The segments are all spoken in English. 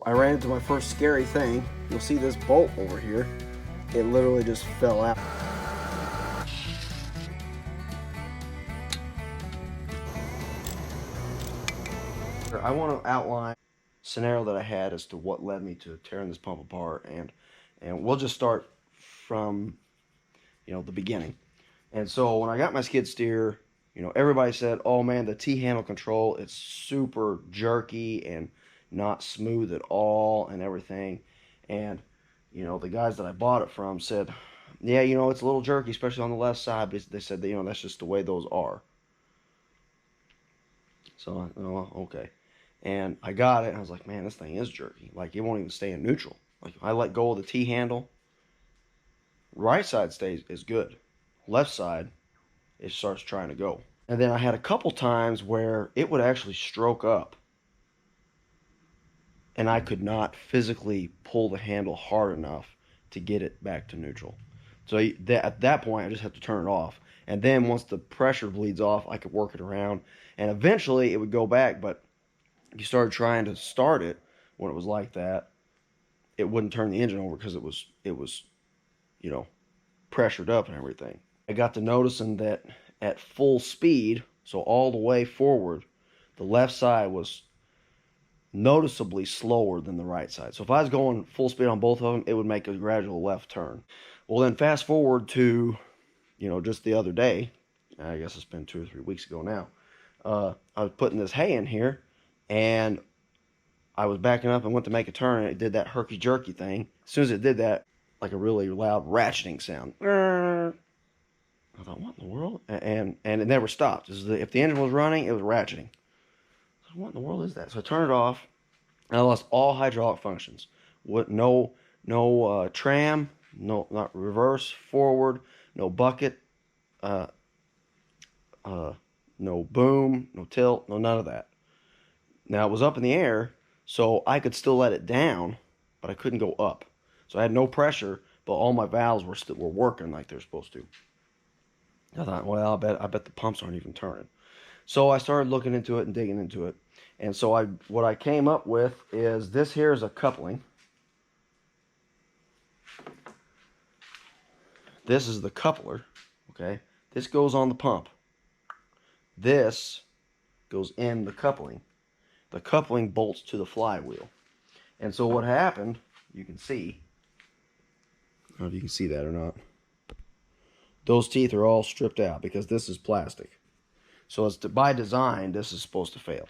I ran into my first scary thing. You'll see this bolt over here. It literally just fell out. I want to outline a scenario that I had as to what led me to tearing this pump apart, and we'll just start from, you know, the beginning. And so when I got my skid steer, you know, everybody said, "Oh man, the T-handle control, it's super jerky and not smooth at all and everything." And you know, the guys that I bought it from said, "Yeah, you know, it's a little jerky, especially on the left side." But they said that, you know, that's just the way those are. So, oh, okay. And I got it, and I was like, man, this thing is jerky. Like, it won't even stay in neutral. Like, I let go of the T-handle. Right side is good. Left side, it starts trying to go. And then I had a couple times where it would actually stroke up, and I could not physically pull the handle hard enough to get it back to neutral. So at that point, I just have to turn it off. And then once the pressure bleeds off, I could work it around. And eventually, it would go back, but you started trying to start it when it was like that, it wouldn't turn the engine over because it was, you know, pressured up and everything. I got to noticing that at full speed, so all the way forward, the left side was noticeably slower than the right side. So if I was going full speed on both of them, it would make a gradual left turn. Well, then fast forward to, you know, just the other day, I guess it's been 2 or 3 weeks ago now, I was putting this hay in here, and I was backing up and went to make a turn, and it did that herky-jerky thing. As soon as it did that, like a really loud ratcheting sound. I thought, what in the world? And it never stopped. If the engine was running, it was ratcheting. So what in the world is that? So I turned it off, and I lost all hydraulic functions. No tram, not reverse, forward, no bucket, no boom, no tilt, no none of that. Now it was up in the air, so I could still let it down, but I couldn't go up. So I had no pressure, but all my valves were working like they're supposed to. I thought, well, I bet the pumps aren't even turning. So I started looking into it and digging into it. And so what I came up with is this here is a coupling. This is the coupler, okay? This goes on the pump. This goes in the coupling. The coupling bolts to the flywheel. And so what happened, you can see, I don't know if you can see that or not. Those teeth are all stripped out because this is plastic. So it's by design, this is supposed to fail.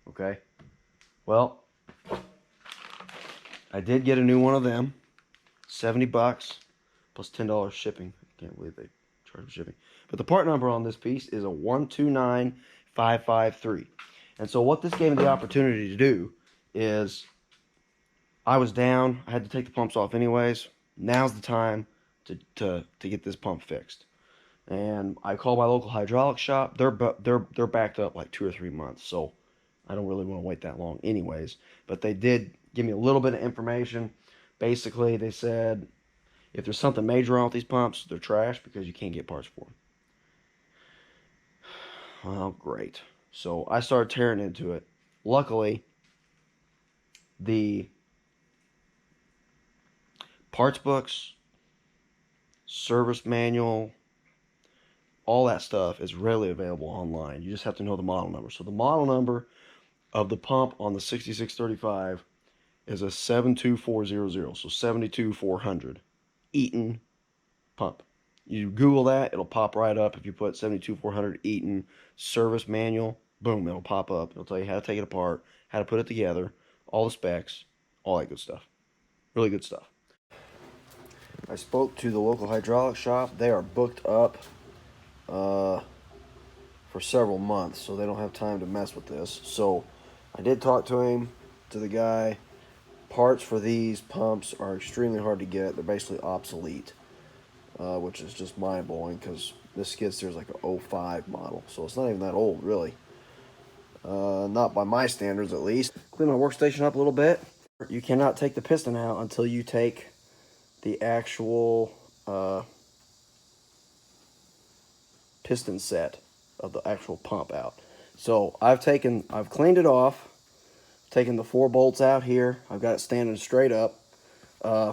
Okay? Well, I did get a new one of them. $70 plus $10 shipping. I can't believe they charge for shipping. But the part number on this piece is a 129553. And so what this gave me the opportunity to do is, I was down. I had to take the pumps off anyways. Now's the time to get this pump fixed. And I called my local hydraulic shop. They're backed up like 2 or 3 months, so I don't really want to wait that long anyways. But they did give me a little bit of information. Basically, they said if there's something major wrong with these pumps, they're trash because you can't get parts for them. Well, great. So I started tearing into it. Luckily, the parts books, service manual, all that stuff is readily available online. You just have to know the model number. So the model number of the pump on the 6635 is a 72400, so 72400 Eaton pump. You Google that, it'll pop right up. If you put 72400 Eaton service manual, boom, it'll pop up. It'll tell you how to take it apart, how to put it together, all the specs, all that good stuff. Really good stuff. I spoke to the local hydraulic shop. They are booked up for several months, so they don't have time to mess with this. So I did talk to the guy. Parts for these pumps are extremely hard to get. They're basically obsolete, which is just mind-blowing because this Skidsteer is like an 05 model, so it's not even that old, really. Not by my standards, at least. Clean my workstation up a little bit. You cannot take the piston out until you take the actual piston set of the actual pump out. So I've cleaned it off. taking the 4 bolts out here. I've got it standing straight up.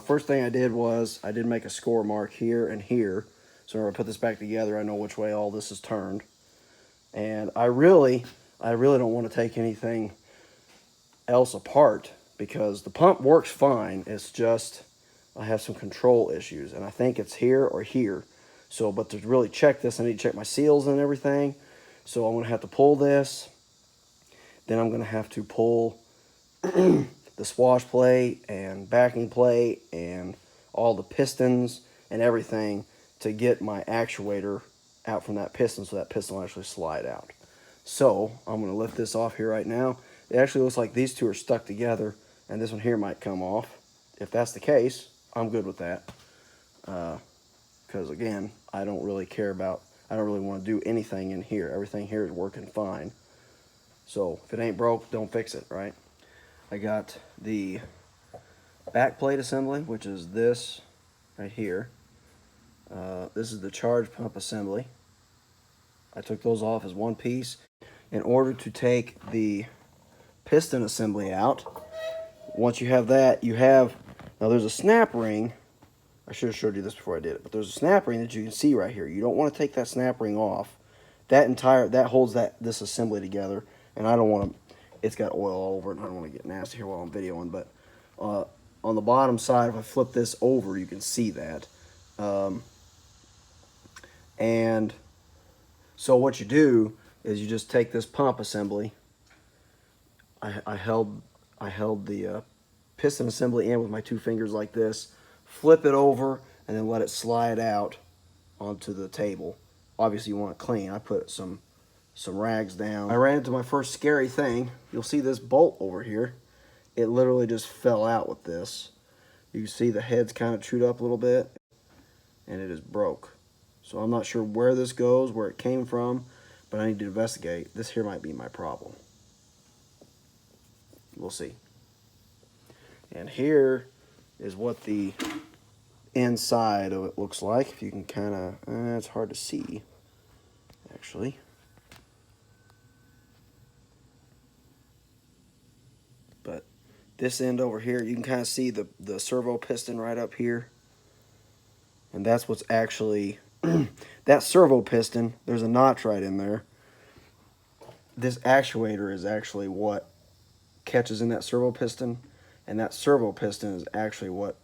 First thing I did was I did make a score mark here and here. So when I put this back together, I know which way all this is turned. And I really don't want to take anything else apart because the pump works fine. It's just I have some control issues, and I think it's here or here. So, but to really check this, I need to check my seals and everything. So I'm going to have to pull this. Then I'm going to have to pull the swash plate and backing plate and all the pistons and everything to get my actuator out from that piston so that piston will actually slide out. So I'm going to lift this off here right now. It actually looks like these two are stuck together and this one here might come off. If that's the case, I'm good with that. Because again, I don't really want to do anything in here. Everything here is working fine. So if it ain't broke, don't fix it, right? I got the back plate assembly, which is this right here. This is the charge pump assembly. I took those off as one piece. In order to take the piston assembly out, once you have that, now there's a snap ring. I should have showed you this before I did it, but there's a snap ring that you can see right here. You don't want to take that snap ring off. That holds this assembly together, and I don't want to, it's got oil all over it, and I don't want to get nasty here while I'm videoing, but on the bottom side, if I flip this over, you can see that. And so what you do is you just take this pump assembly. I held the piston assembly in with my 2 fingers like this, flip it over, and then let it slide out onto the table. Obviously you want it clean. I put some rags down. I ran into my first scary thing. You'll see this bolt over here. It literally just fell out with this. You can see the head's kind of chewed up a little bit, and it is broke. So I'm not sure where this goes, where it came from, but I need to investigate. This here might be my problem. We'll see. And here is what the inside of it looks like. If you can kind of, it's hard to see, actually. But this end over here, you can kind of see the servo piston right up here. And that's what's actually, that servo piston, there's a notch right in there. This actuator is actually what catches in that servo piston, and that servo piston is actually what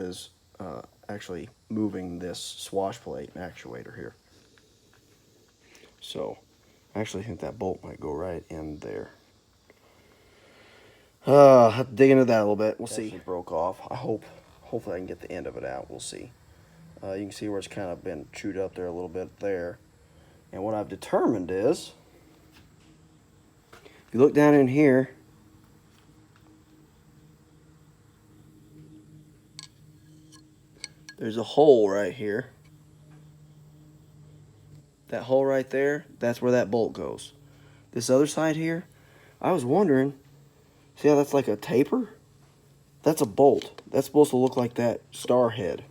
is actually moving this swash plate and actuator here. So I actually think that bolt might go right in there. I'll have to dig into that a little bit. We'll see. It broke off. Hopefully I can get the end of it out. We'll see. You can see where it's kind of been chewed up there a little bit there. And what I've determined is, if you look down in here, there's a hole right here. That hole right there, that's where that bolt goes. This other side here, I was wondering, see how that's like a taper? That's a bolt. That's supposed to look like that star head.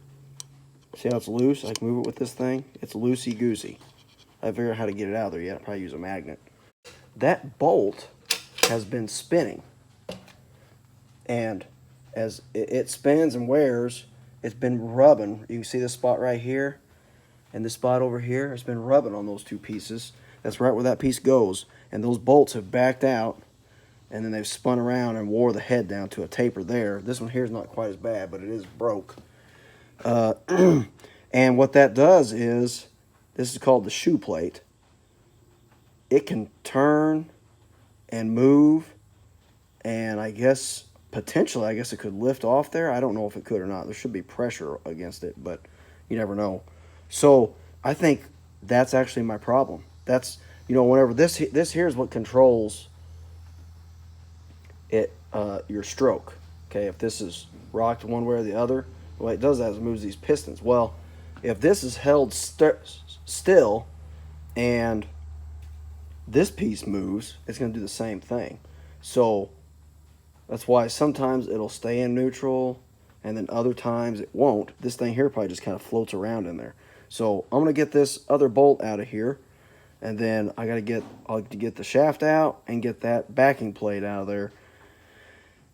See how it's loose? I can move it with this thing. It's loosey-goosey. I haven't figured out how to get it out of there yet. I'll probably use a magnet. That bolt has been spinning. And as it spins and wears, it's been rubbing. You can see this spot right here and this spot over here. It's been rubbing on those 2 pieces. That's right where that piece goes. And those bolts have backed out, and then they've spun around and wore the head down to a taper there. This one here is not quite as bad, but it is broke. And what that does is, this is called the shoe plate. It can turn and move, and I guess potentially, I guess it could lift off there. I don't know if it could or not. There should be pressure against it, but you never know. So I think that's actually my problem. That's, you know, whenever this here is what controls it, your stroke. Okay, if this is rocked one way or the other, the way it does that is it moves these pistons. Well, if this is held still and this piece moves, it's going to do the same thing. So that's why sometimes it'll stay in neutral and then other times it won't. This thing here probably just kind of floats around in there. So I'm going to get this other bolt out of here, And then I'll get the shaft out and get that backing plate out of there.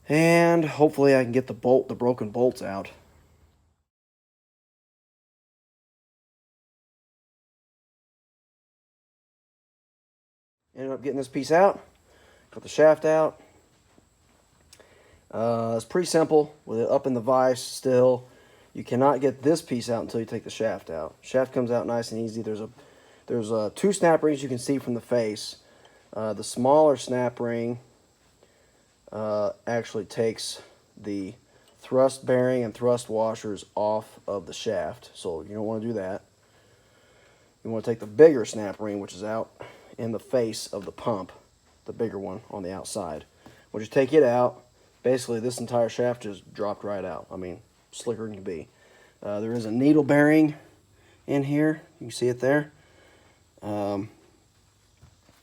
And hopefully I can get the broken bolts out. Ended up getting this piece out, got the shaft out. It's pretty simple with it up in the vise still. You cannot get this piece out until you take the shaft out. Shaft comes out nice and easy. There's two snap rings you can see from the face. The smaller snap ring actually takes the thrust bearing and thrust washers off of the shaft, so you don't want to do that. You want to take the bigger snap ring, which is out in the face of the pump, the bigger one on the outside. Once you take it out, basically this entire shaft just dropped right out. I mean, slicker than can be. There is a needle bearing in here. You can see it there.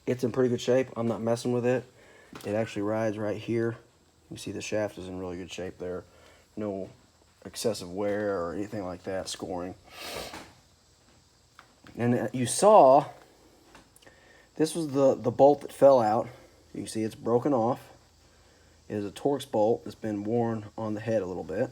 It's in pretty good shape. I'm not messing with it. It actually rides right here. You see the shaft is in really good shape there. No excessive wear or anything like that, scoring. And you saw, this was the bolt that fell out. You can see it's broken off. It is a Torx bolt that's been worn on the head a little bit.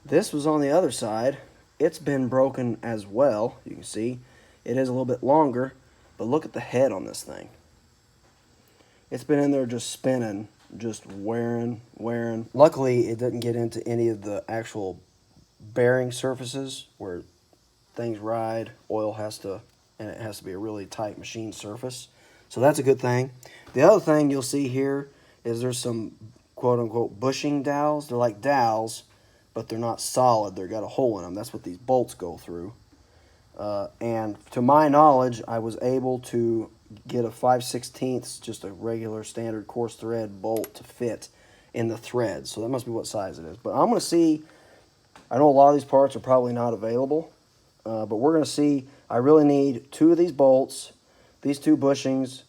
This was on the other side. It's been broken as well. You can see it is a little bit longer, but look at the head on this thing. It's been in there just spinning, just wearing. Luckily, it didn't get into any of the actual bearing surfaces where things ride. Oil has to, and it has to be a really tight machine surface. So that's a good thing. The other thing you'll see here is there's some quote-unquote bushing dowels. They're like dowels, but they're not solid. They've got a hole in them. That's what these bolts go through. And to my knowledge, I was able to get a 5/16, just a regular standard coarse thread bolt to fit in the thread. So that must be what size it is. But I'm going to see. I know a lot of these parts are probably not available, but we're going to see. I really need two of these bolts, these two bushings,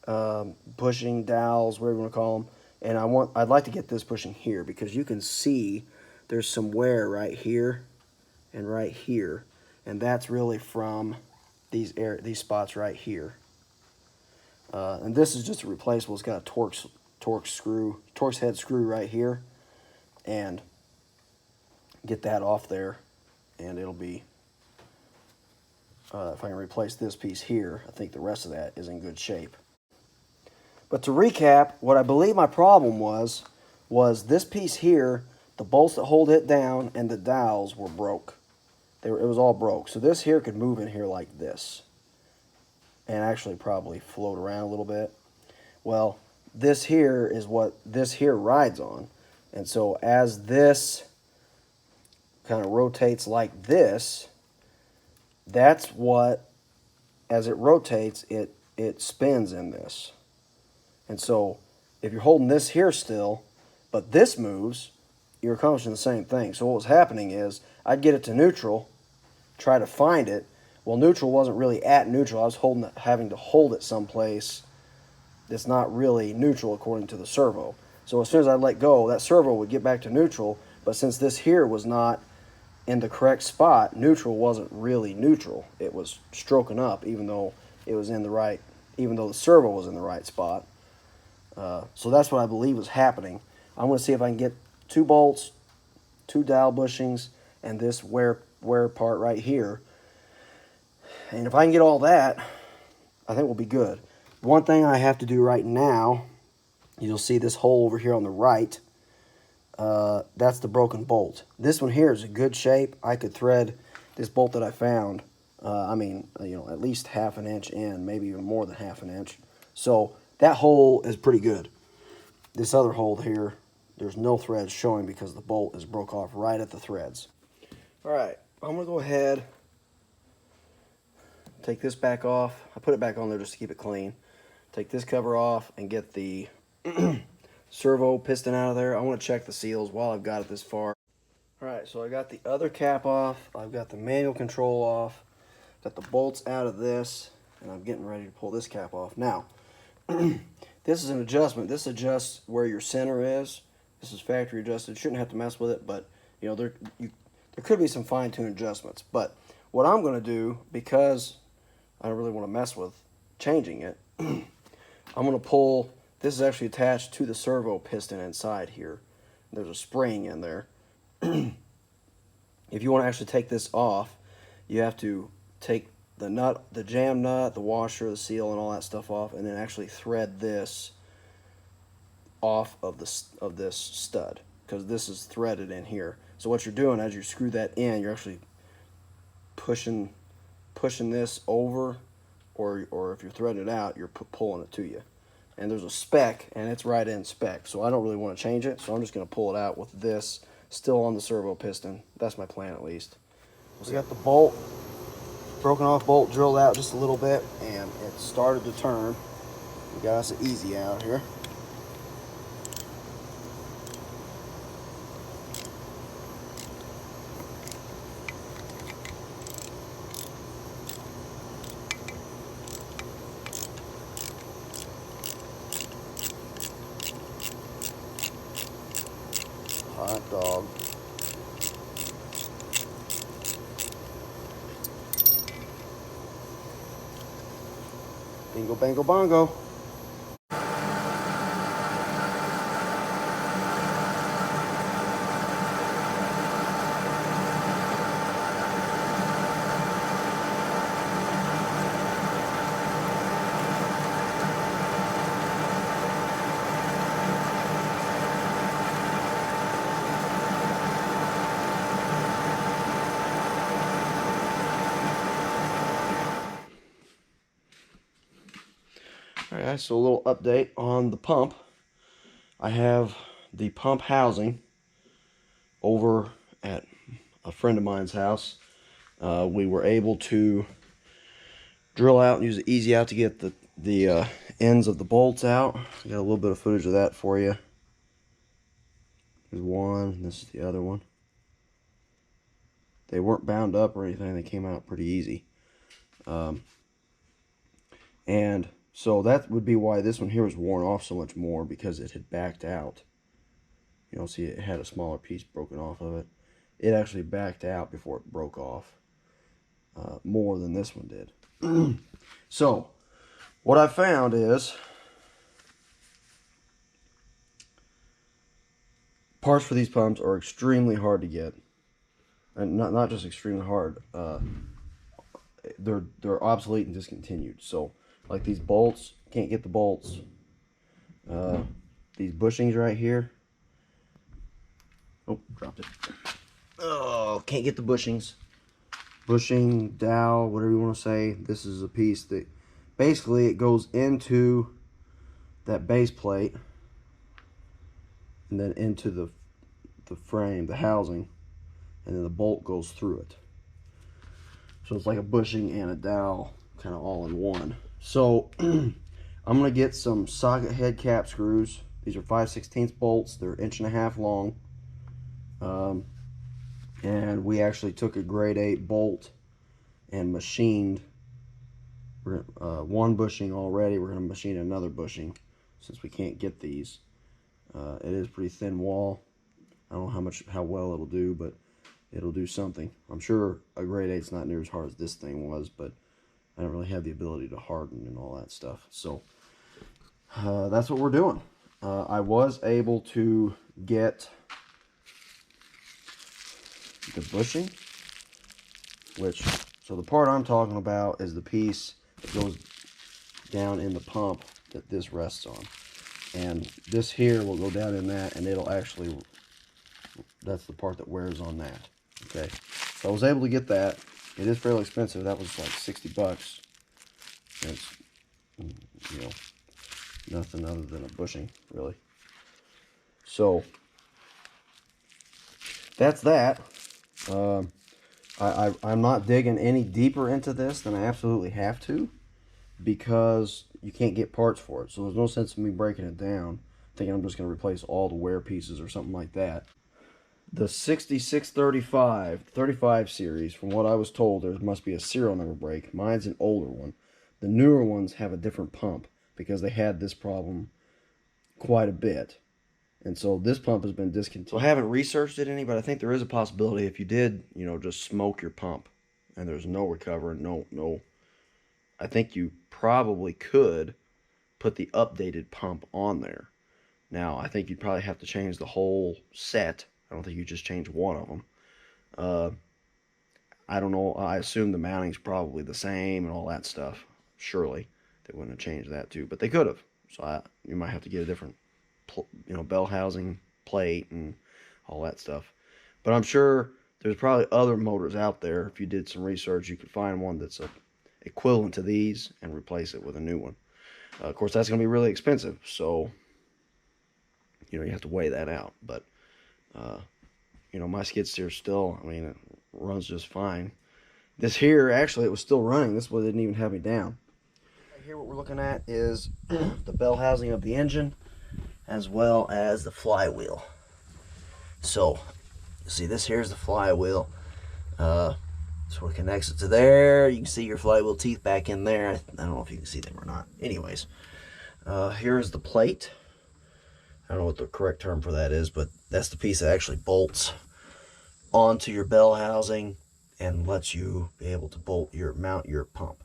bushing dowels, whatever you want to call them. And I'd like to get this bushing here because you can see there's some wear right here and right here, and that's really from these spots right here. And this is just a replaceable. It's got a Torx head screw right here, and get that off there, and it'll be. If I can replace this piece here, I think the rest of that is in good shape. But to recap, what I believe my problem was this piece here, the bolts that hold it down and the dowels were broke. It was all broke. So this here could move in here like this and actually probably float around a little bit. Well, this here is what this here rides on. And so as this kind of rotates like this, that's what, as it rotates, it spins in this. And so if you're holding this here still, but this moves, you're accomplishing the same thing. So what was happening is I'd get it to neutral, try to find it. Well, neutral wasn't really at neutral. I was having to hold it someplace that's not really neutral according to the servo. So as soon as I let go, that servo would get back to neutral. But since this here was not in the correct spot, neutral wasn't really neutral. It was stroking up, even though it was in the right, even though the servo was in the right spot. So that's what I believe was happening. I'm going to see if I can get two bolts, two dowel bushings, and this wear part right here. And if I can get all that, I think we'll be good. One thing I have to do right now, you'll see this hole over here on the right. That's the broken bolt. This one here is in good shape. I could thread this bolt that I found, at least half an inch in, maybe even more than half an inch. So that hole is pretty good. This other hole here, there's no threads showing because the bolt is broke off right at the threads. All right, I'm going to go ahead, take this back off. I put it back on there just to keep it clean. Take this cover off and get the servo piston out of there. I want to check the seals while I've got it this far. All right, so I got the other cap off. I've got the manual control off. Got the bolts out of this, and I'm getting ready to pull this cap off. Now, this is an adjustment. This adjusts where your center is. This is factory adjusted. Shouldn't have to mess with it, but there could be some fine-tuned adjustments. But what I'm going to do, because I don't really want to mess with changing it. I'm going to pull, this is actually attached to the servo piston inside here. There's a spring in there. If you want to actually take this off, you have to take the nut, the jam nut, the washer, the seal, and all that stuff off, and then actually thread this off of this stud, because this is threaded in here. So what you're doing as you screw that in, you're actually pushing this over, or if you're threading it out, you're pulling it to you. And there's a spec, and it's right in spec, so I don't really want to change it, so I'm just going to pull it out with this still on the servo piston. That's my plan, at least. So we got the bolt, broken off bolt drilled out just a little bit, and it started to turn. We got us an easy out here. Hot dog. Bingo, bango, bongo. All right, so a little update on the pump. I have the pump housing over at a friend of mine's house. We were able to drill out and use the easy out to get the ends of the bolts out. I got a little bit of footage of that for you. There's one, this is the other one. They weren't bound up or anything, they came out pretty easy. And so that would be why this one here was worn off so much more, because it had backed out. You know, see, it had a smaller piece broken off of it. It actually backed out before it broke off more than this one did. So, what I found is parts for these pumps are extremely hard to get. And not just extremely hard. They're obsolete and discontinued. So, like these bolts, can't get the bolts. These bushings right here. Oh, dropped it. Oh, can't get the bushings. Bushing, dowel, whatever you want to say. This is a piece that basically it goes into that base plate and then into the frame, the housing, and then the bolt goes through it. So it's like a bushing and a dowel kind of all in one. So I'm going to get some socket head cap screws. These are 5/16 bolts. They're 1.5 inches long. And we actually took a grade 8 bolt and machined one bushing already. We're going to machine another bushing since we can't get these. It is pretty thin wall. I don't know how well it'll do, but it'll do something. I'm sure a grade 8's not near as hard as this thing was, but I don't really have the ability to harden and all that stuff. So that's what we're doing. I was able to get the bushing, so the part I'm talking about is the piece that goes down in the pump that this rests on. And this here will go down in that, and it'll actually, that's the part that wears on that. Okay, so I was able to get that. It is fairly expensive. That was like $60. And it's, you know, nothing other than a bushing, really. So that's that. I'm not digging any deeper into this than I absolutely have to, because you can't get parts for it. So there's no sense in me breaking it down, thinking I'm just going to replace all the wear pieces or something like that. The 6635 series, from what I was told, there must be a serial number break. Mine's an older one. The newer ones have a different pump because they had this problem quite a bit. And so this pump has been discontinued. So I haven't researched it any, but I think there is a possibility if you did, you know, just smoke your pump and there's no recovery, no I think you probably could put the updated pump on there. Now, I think you'd probably have to change the whole set. I don't think you just change one of them. Uh, I don't know. I assume the mounting's probably the same and all that stuff. Surely they wouldn't have changed that too, but they could have. So you might have to get a different, bell housing plate and all that stuff. But I'm sure there's probably other motors out there. If you did some research, you could find one that's equivalent to these and replace it with a new one. Of course, that's going to be really expensive, so you have to weigh that out. But uh, my skid steer still, I mean, it runs just fine. This here, actually, it was still running. This one didn't even have me down. Right here, what we're looking at is the bell housing of the engine, as well as the flywheel. So, you see, this here is the flywheel. So it connects it to there. You can see your flywheel teeth back in there. I don't know if you can see them or not. Anyways, here's the plate. I don't know what the correct term for that is, but that's the piece that actually bolts onto your bell housing and lets you be able to mount your pump.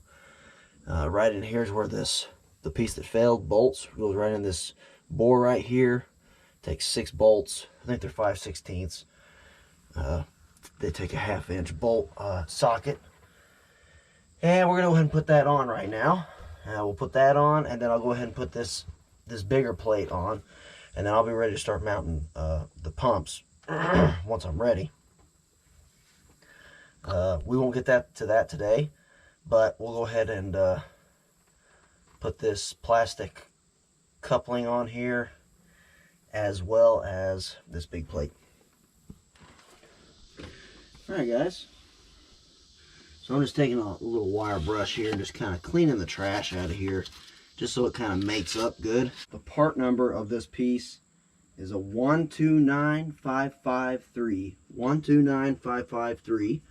Right in here is where the piece that failed bolts goes right in this bore right here. Takes 6 bolts. I think they're 5/16. They take a 1/2 inch bolt socket, and we're gonna go ahead and put that on right now. We'll put that on, and then I'll go ahead and put this bigger plate on, and then I'll be ready to start mounting the pumps once I'm ready. We won't get to that today, but we'll go ahead and put this plastic coupling on here, as well as this big plate. Alright guys, so I'm just taking a little wire brush here and just kind of cleaning the trash out of here, just so it kind of mates up good. The part number of this piece is a 129553. 129553.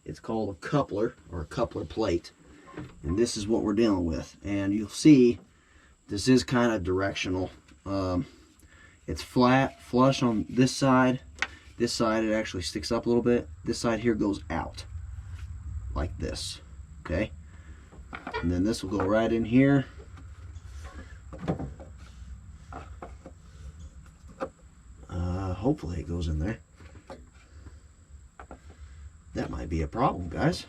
It's called a coupler, or a coupler plate. And this is what we're dealing with. And you'll see, this is kind of directional. It's flat, flush on this side. This side, it actually sticks up a little bit. This side here goes out, like this, okay? And then this will go right in here. Hopefully it goes in there. That might be a problem, guys,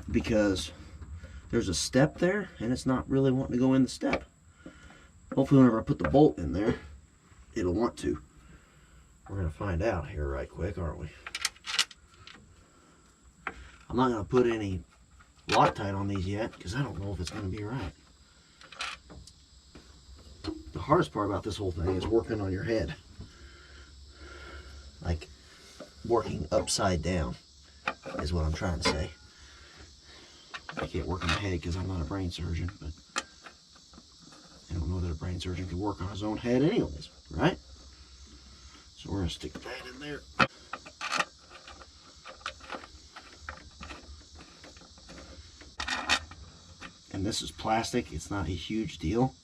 because there's a step there, and it's not really wanting to go in the step. Hopefully whenever I put the bolt in there, it'll want to. We're going to find out here right quick, aren't we? I'm not going to put any Loctite on these yet, because I don't know if it's going to be right. The hardest part about this whole thing is working on your head. Like, working upside down is what I'm trying to say. I can't work on my head because I'm not a brain surgeon, but I don't know that a brain surgeon can work on his own head anyways, right? So we're going to stick that in there. And this is plastic. It's not a huge deal.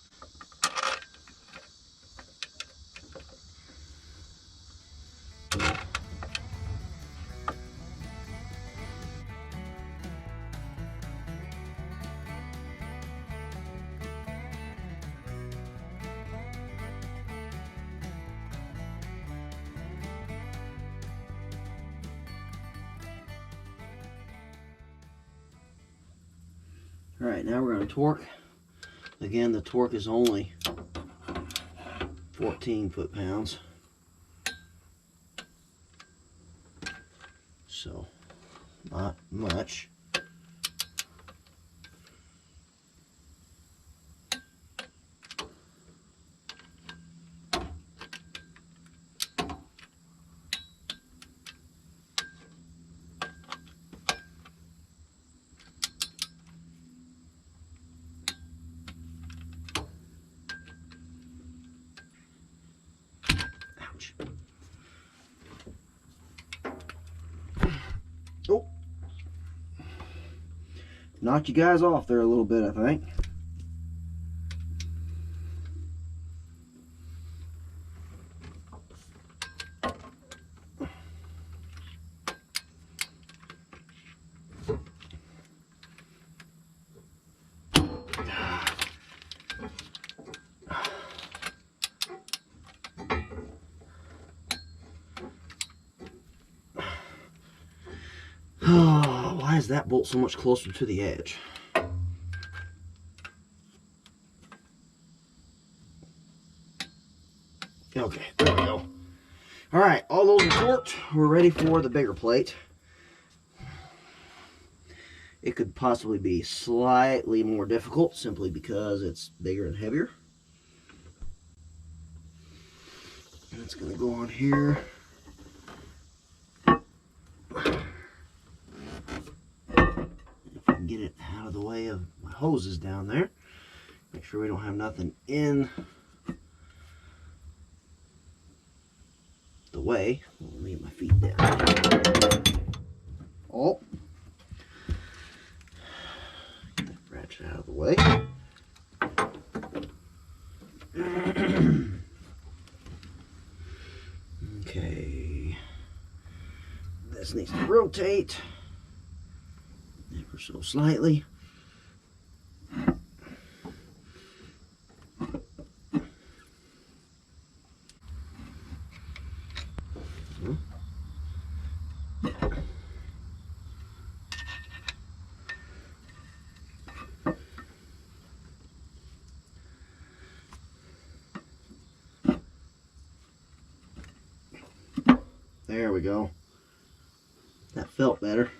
All right, now we're going to torque. Again, the torque is only 14 foot-pounds. So, not much. Oh, knocked you guys off there a little bit, I think. Oh, why is that bolt so much closer to the edge? Okay, there we go. All right, all those are torqued. We're ready for the bigger plate. It could possibly be slightly more difficult simply because it's bigger and heavier. And it's going to go on here. If I can get it out of the way of my hoses down there. Make sure we don't have nothing in the way. Let me get my feet down. Oh. Get that ratchet out of the way. Okay. This needs to rotate ever so slightly. There we go. That felt better.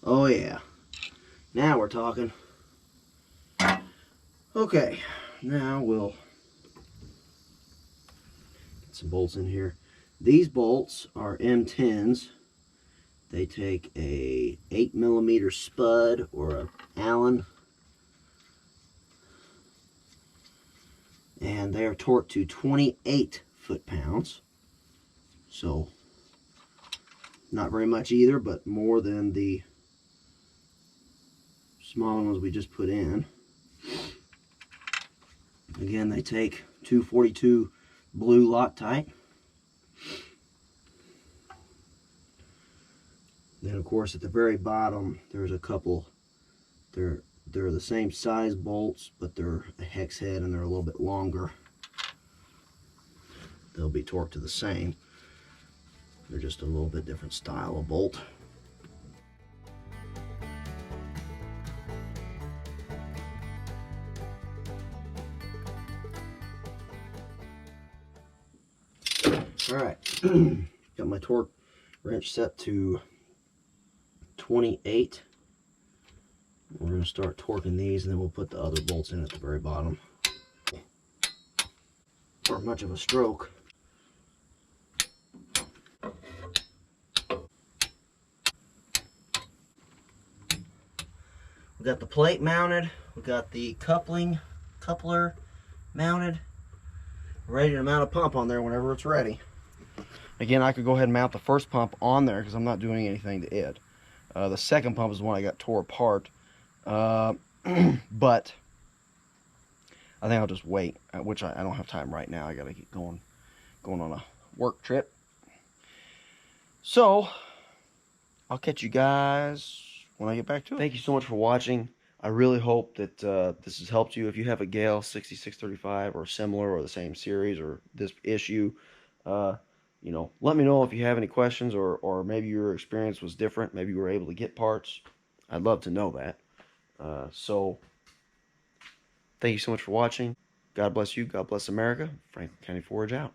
Oh yeah. Now we're talking. Okay, now we'll get some bolts in here. These bolts are M10s. They take a 8mm spud or a Allen, and they are torqued to 28 foot-pounds. So not very much either, but more than the smaller ones we just put in. Again, they take 242 blue Loctite. Then of course at the very bottom there's a couple. They're the same size bolts, but they're a hex head and they're a little bit longer. They'll be torqued to the same. They're just a little bit different style of bolt. All right, got my torque wrench set to 28. We're going to start torquing these, and then we'll put the other bolts in at the very bottom. Not much of a stroke. We got the plate mounted. We got the coupler mounted. Ready to mount a pump on there whenever it's ready. Again, I could go ahead and mount the first pump on there because I'm not doing anything to it. The second pump is the one I got tore apart. But I think I'll just wait, which I don't have time right now. I gotta get going on a work trip. So I'll catch you guys when I get back to it. Thank you so much for watching. I really hope that this has helped you. If you have a Gehl 6635 or similar or the same series or this issue, you know, let me know if you have any questions, or maybe your experience was different. Maybe you were able to get parts. I'd love to know that. So thank you so much for watching. God bless you. God bless America. Franklin County Forage out.